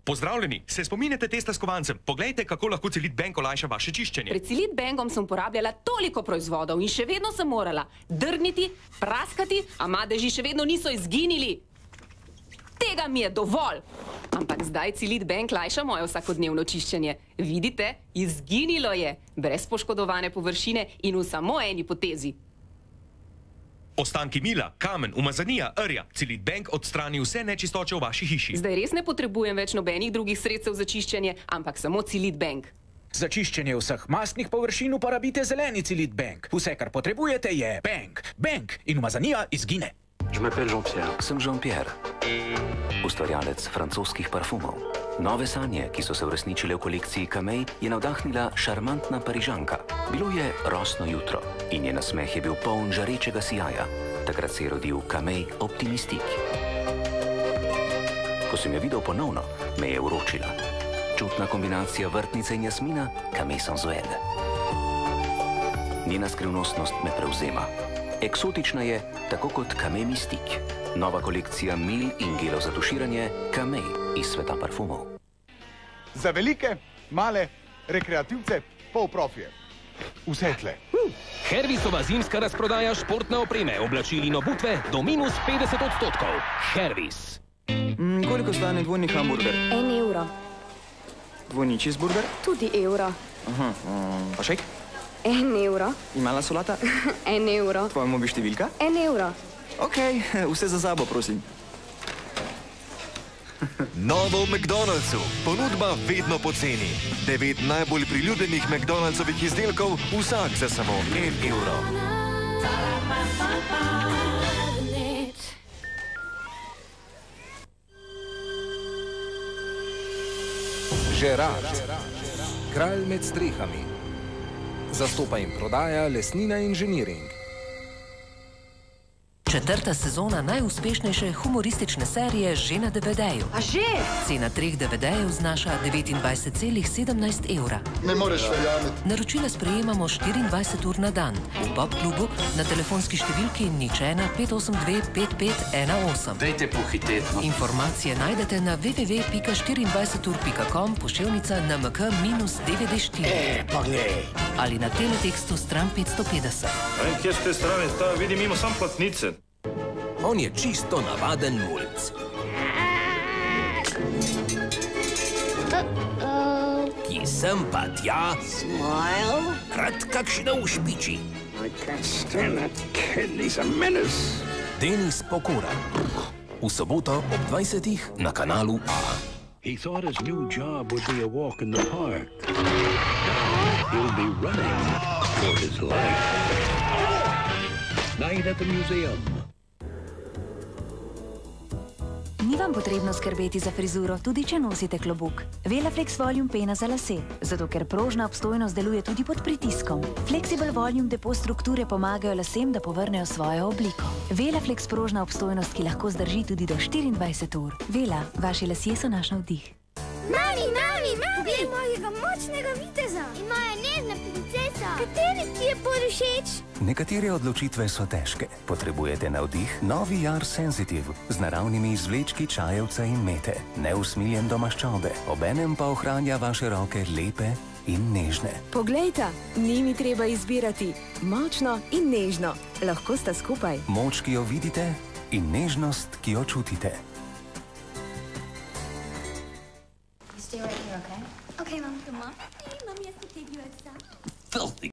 Pozdravljeni, se spominjate testa s kovancem? Poglejte, kako lahko Celit Bank olajša vaše čiščenje. Pred Celit Bankom sem uporabljala toliko proizvodov in še vedno sem morala drgniti, praskati, a madeži še vedno niso izginili. Tega mi je dovolj. Ampak zdaj Celit Bank lajša moje vsakodnevno čiščenje. Vidite, izginilo je, brez poškodovane površine in v samo eni potezi. Ostanki mila, kamen, umazanija, rja. Celit Bank odstrani vse nečistoče v vaši hiši. Zdaj res ne potrebujem več nobenih drugih sredstev za čiščenje, ampak samo Celit Bank. Za čiščenje vseh mastnih površin uporabite zeleni Celit Bank. Vse, kar potrebujete, je Bank in umazanija izgine. Je m'appelle Jean-Pierre. Sem Jean-Pierre, ustvarjalec francoskih parfumov. Nove sanje, ki so se uresničile v kolekciji Camay, je navdahnila šarmantna Parižanka. Bilo je rosno jutro in njen nasmeh je bil poln žarečega sijaja. Takrat se je rodil Camay Optimistik. Ko sem jo videl ponovno, me je uročila. Čutna kombinacija vrtnice in jasmina, Camay Sensuelle. Njena skrivnostnost me prevzema. Eksotična je, tako kot Camay Mystique. Nova kolekcija mil in gelov za tuširanje Camay iz sveta parfumov. Za velike, male, rekreativce, polprofije. Vse tle. Hervisova zimska razprodaja športne opreme, oblačil in obutve do -50%. Hervis. Koliko stane dvojni hamburger? 1 evro. Dvojni cheeseburger? Tudi evro. Pa šejk? 1 evro. In mala solata? 1 evro. Tvoja mobi številka? 1 evro. Ok, vse za sabo, prosim. Novo v McDonald'su. Ponudba vedno poceni. 9 najbolj priljubljenih McDonald'sovih izdelkov, vsak za samo 1 evro. Gerard, kralj med strehami. Zastopa in prodaja Lesnina Inženiring. Četrta sezona najuspešnejše humoristične serije že na DVD-ju. A že? Cena 3 DVD-jev znaša 29,17 evra. Ne moreš verjameti. Naročila sprejemamo 24 ur na dan. V Pop klubu na telefonski številki 01 582 5518. Dajte pohiteti. Informacije najdete na www.24ur.com poševnica NMK-94. Pa glej. Ali na teletekstu stran 550. Kje ste strane? Ta vidim ima sam platnice. On je čisto navaden mulc. Ki sem pa tja, rad kakšna ušpiči. Denis Pokora. V soboto ob 20. na kanalu A. He thought his new job would be a walk in the park. He'll be running for his life. Night at the museum. Ni vam potrebno skrbeti za frizuro, tudi če nosite klobuk. Velaflex Volume pena za lase, zato ker prožna obstojnost deluje tudi pod pritiskom. Flexible Volume depo strukture pomagajo lasem, da povrnejo svojo obliko. Velaflex prožna obstojnost, ki lahko zdrži tudi do 24 ur. Vela, vaši lasje so naš navdih. Mami! Poglej mojega močnega viteza in moja nežna princesa. Kateri ti je bolj všeč? Nekatere odločitve so težke. Potrebujete navdih? Novi Jar Sensitive z naravnimi izvlečki čajevca in mete. Neusmiljen do maščobe, obenem pa ohranja vaše roke lepe in nežne. Poglejta, ni mi treba izbirati. Močno in nežno. Lahko sta skupaj. Moč, ki jo vidite, in nežnost, ki jo čutite. Stay right here, okay? Okay, Mom. Come on. Hey, Mommy has to take you outside. Filthy